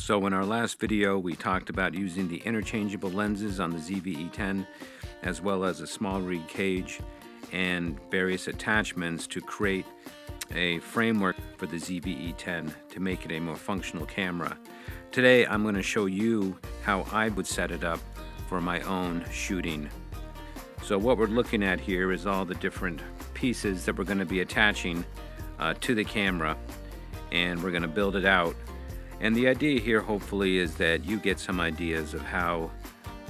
So in our last video, we talked about using the interchangeable lenses on the ZV-E10, as well as a small rig cage and various attachments to create a framework for the ZV-E10 to make it a more functional camera. Today, I'm going to show you how I would set it up for my own shooting. So what we're looking at here is all the different pieces that we're going to be attaching to the camera, and we're going to build it out. And the idea here hopefully is that you get some ideas of how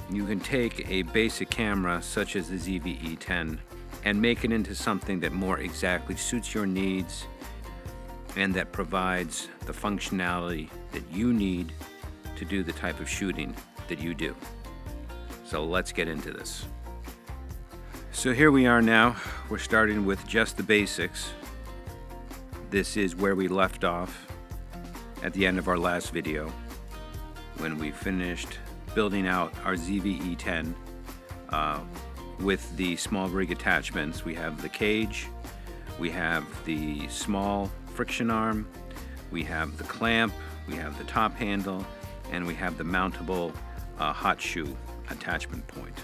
you can take a basic camera such as the ZV-E10 and make it into something that more exactly suits your needs and that provides the functionality that you need to do the type of shooting that you do. So let's get into this. So here we are now. We're starting with just the basics. This is where we left off at the end of our last video when we finished building out our ZV-E10 with the small rig attachments. We have the cage, we have the small friction arm, we have the clamp, we have the top handle, and we have the mountable hot shoe attachment point.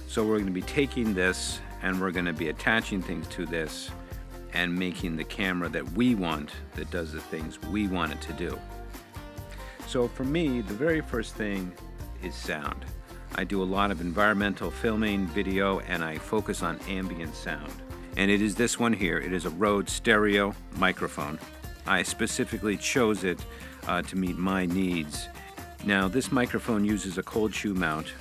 So we're going to be taking this and we're going to be attaching things to this and making the camera that we want, that does the things we want it to do. So for me, the very first thing is sound. I do a lot of environmental filming, video, and I focus on ambient sound. And it is this one here. It is a Rode stereo microphone. I specifically chose it to meet my needs. Now, this microphone uses a cold shoe mount,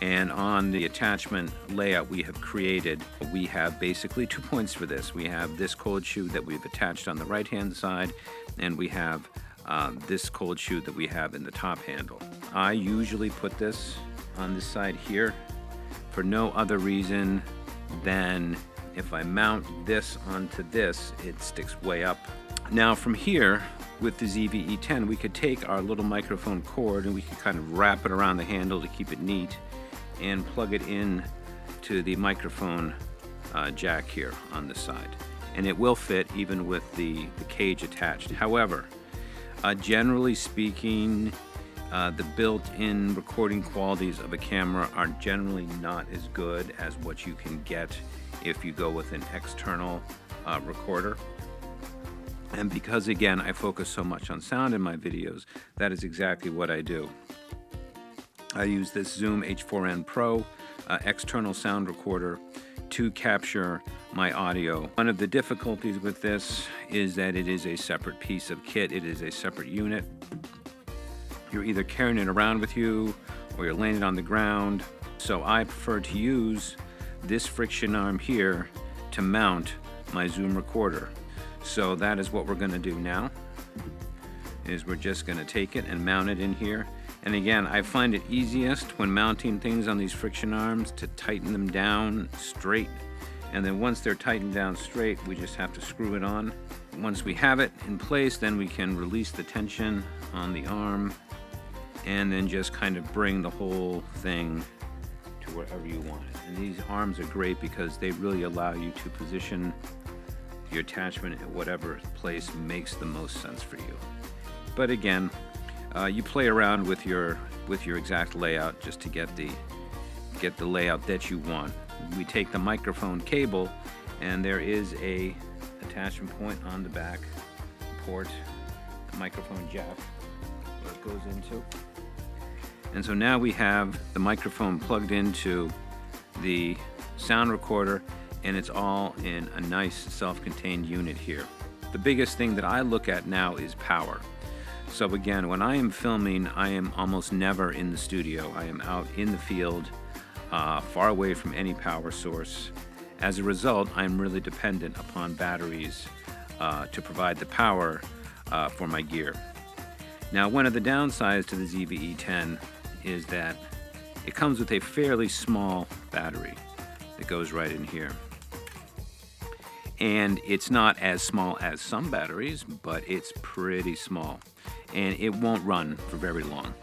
and on the attachment layout we have created, we have basically 2 points for this. We have this cold shoe that we've attached on the right-hand side, and we have this cold shoe that we have in the top handle. I usually put this on this side here for no other reason than if I mount this onto this, it sticks way up. Now from here, with the ZV-E10, we could take our little microphone cord and we could kind of wrap it around the handle to keep it neat and plug it in to the microphone jack here on the side. And it will fit even with the cage attached. However, generally speaking, the built-in recording qualities of a camera are generally not as good as what you can get if you go with an external recorder. And because, again, I focus so much on sound in my videos, that is exactly what I do. I use this Zoom H4n Pro external sound recorder to capture my audio. One of the difficulties with this is that it is a separate piece of kit. It is a separate unit. You're either carrying it around with you or you're laying it on the ground. So I prefer to use this friction arm here to mount my Zoom recorder. So that is what we're going to do now, is we're just going to take it and mount it in here. And again, I find it easiest when mounting things on these friction arms to tighten them down straight. And then once they're tightened down straight, we just have to screw it on. Once we have it in place, then we can release the tension on the arm and then just kind of bring the whole thing to wherever you want it. And these arms are great because they really allow you to position your attachment at whatever place makes the most sense for you. But again, you play around with your exact layout just to get the layout that you want. We take the microphone cable, and there is a attachment point on the back port, the microphone jack where it goes into. And so now we have the microphone plugged into the sound recorder, and it's all in a nice self-contained unit here. The biggest thing that I look at now is power. So again, when I am filming, I am almost never in the studio. I am out in the field, far away from any power source. As a result, I'm really dependent upon batteries to provide the power for my gear. Now, one of the downsides to the ZV-E10 is that it comes with a fairly small battery that goes right in here. And it's not as small as some batteries, but it's pretty small. And it won't run for very long.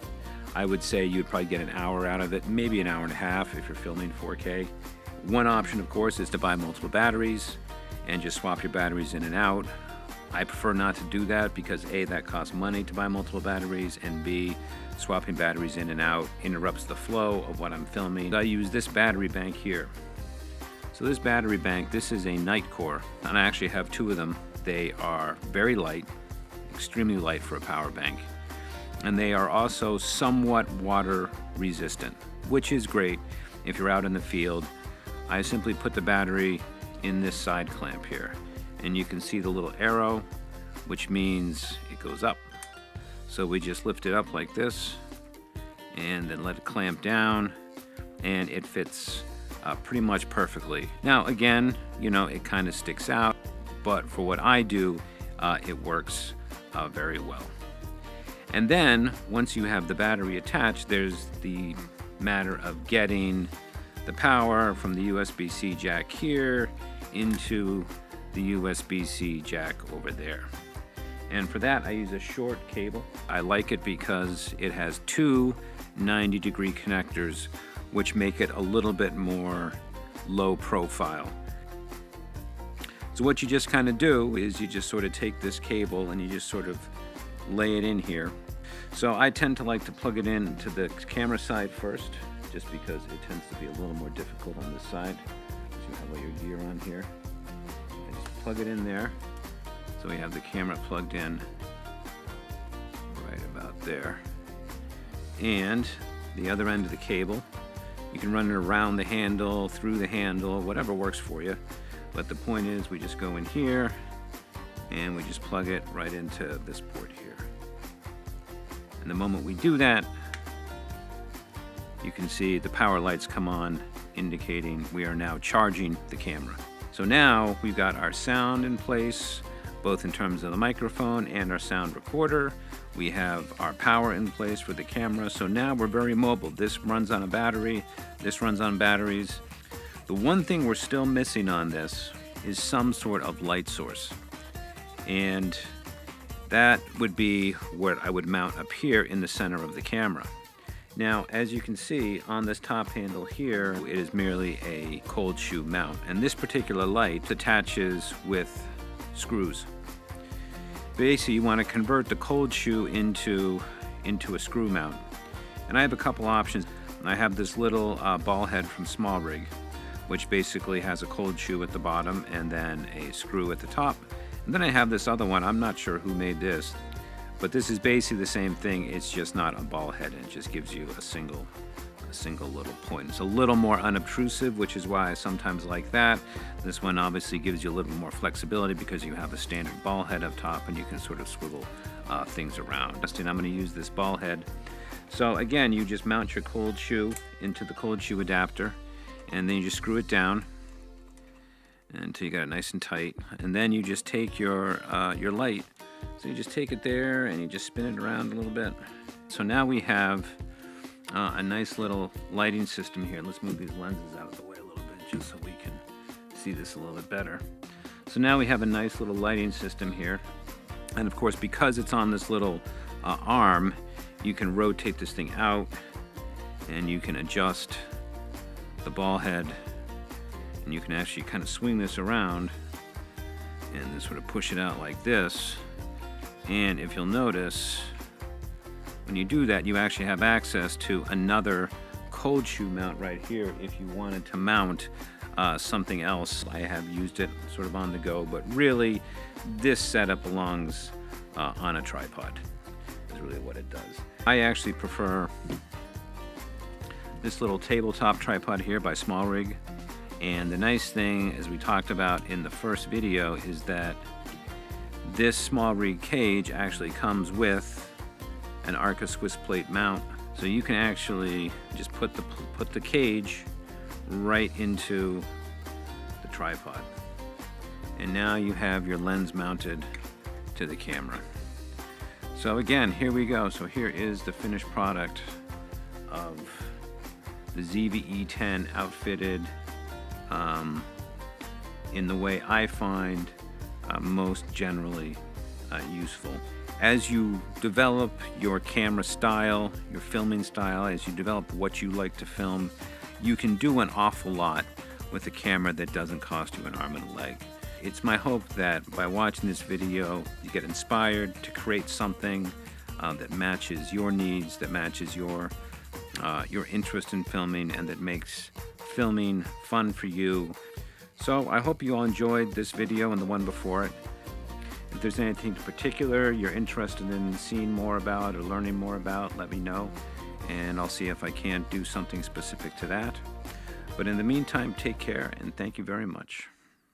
I would say you'd probably get an hour out of it, maybe an hour and a half if you're filming 4K. One option, of course, is to buy multiple batteries and just swap your batteries in and out. I prefer not to do that because A, that costs money to buy multiple batteries, and B, swapping batteries in and out interrupts the flow of what I'm filming. I use this battery bank here. So this battery bank, this is a night core, and I actually have two of them. They are very light, extremely light for a power bank, and they are also somewhat water resistant, which is great if you're out in the field. I simply put the battery in this side clamp here, and you can see the little arrow, which means it goes up. So we just lift it up like this and then let it clamp down, and it fits pretty much perfectly. Now again, you know, it kind of sticks out, but for what I do, it works very well. And then once you have the battery attached, there's the matter of getting the power from the USB-C jack here into the USB-C jack over there. And for that, I use a short cable. I like it because it has two 90-degree connectors, which make it a little bit more low profile. So what you just kind of do is you just sort of take this cable and you just sort of lay it in here. So I tend to like to plug it in to the camera side first, just because it tends to be a little more difficult on this side. So you have all your gear on here. I just plug it in there. So we have the camera plugged in right about there. And the other end of the cable, you can run it around the handle, through the handle, whatever works for you. But the point is, we just go in here and we just plug it right into this port here. And the moment we do that, you can see the power lights come on, indicating we are now charging the camera. So now we've got our sound in place, both in terms of the microphone and our sound recorder. We have our power in place for the camera. So now we're very mobile. This runs on a battery, this runs on batteries. The one thing we're still missing on this is some sort of light source. And that would be what I would mount up here in the center of the camera. Now, as you can see on this top handle here, it is merely a cold shoe mount. And this particular light attaches with screws. Basically, you want to convert the cold shoe into a screw mount. And I have a couple options. I have this little ball head from Small Rig, which basically has a cold shoe at the bottom and then a screw at the top. And then I have this other one. I'm not sure who made this, but this is basically the same thing. It's just not a ball head, and it just gives you a single little point. It's a little more unobtrusive, which is why I sometimes like that. This one obviously gives you a little more flexibility because you have a standard ball head up top and you can sort of swivel things around. And I'm going to use this ball head. So again, you just mount your cold shoe into the cold shoe adapter, and then you just screw it down until you got it nice and tight. And then you just take your light. So you just take it there and you just spin it around a little bit. So now we have a nice little lighting system here. Let's move these lenses out of the way a little bit just so we can see this a little bit better. So now we have a nice little lighting system here. And of course, because it's on this little arm, you can rotate this thing out and you can adjust the ball head, and you can actually kind of swing this around and then sort of push it out like this. And if you'll notice, when you do that, you actually have access to another cold shoe mount right here if you wanted to mount something else. I have used it sort of on the go, but really this setup belongs on a tripod, is really what it does. I actually prefer this little tabletop tripod here by Small Rig. And the nice thing, as we talked about in the first video, is that this Small Rig cage actually comes with an Arca Swiss plate mount. So you can actually just put the cage right into the tripod. And now you have your lens mounted to the camera. So again, here we go. So here is the finished product of the ZV-E10 outfitted in the way I find most generally useful. As you develop your camera style, your filming style, as you develop what you like to film, you can do an awful lot with a camera that doesn't cost you an arm and a leg. it's my hope that by watching this video, you get inspired to create something that matches your needs, that matches your interest in filming, and that makes filming fun for you. So I hope you all enjoyed this video and the one before it. If there's anything in particular you're interested in seeing more about or learning more about, let me know, and I'll see if I can't do something specific to that. But in the meantime, take care, and thank you very much.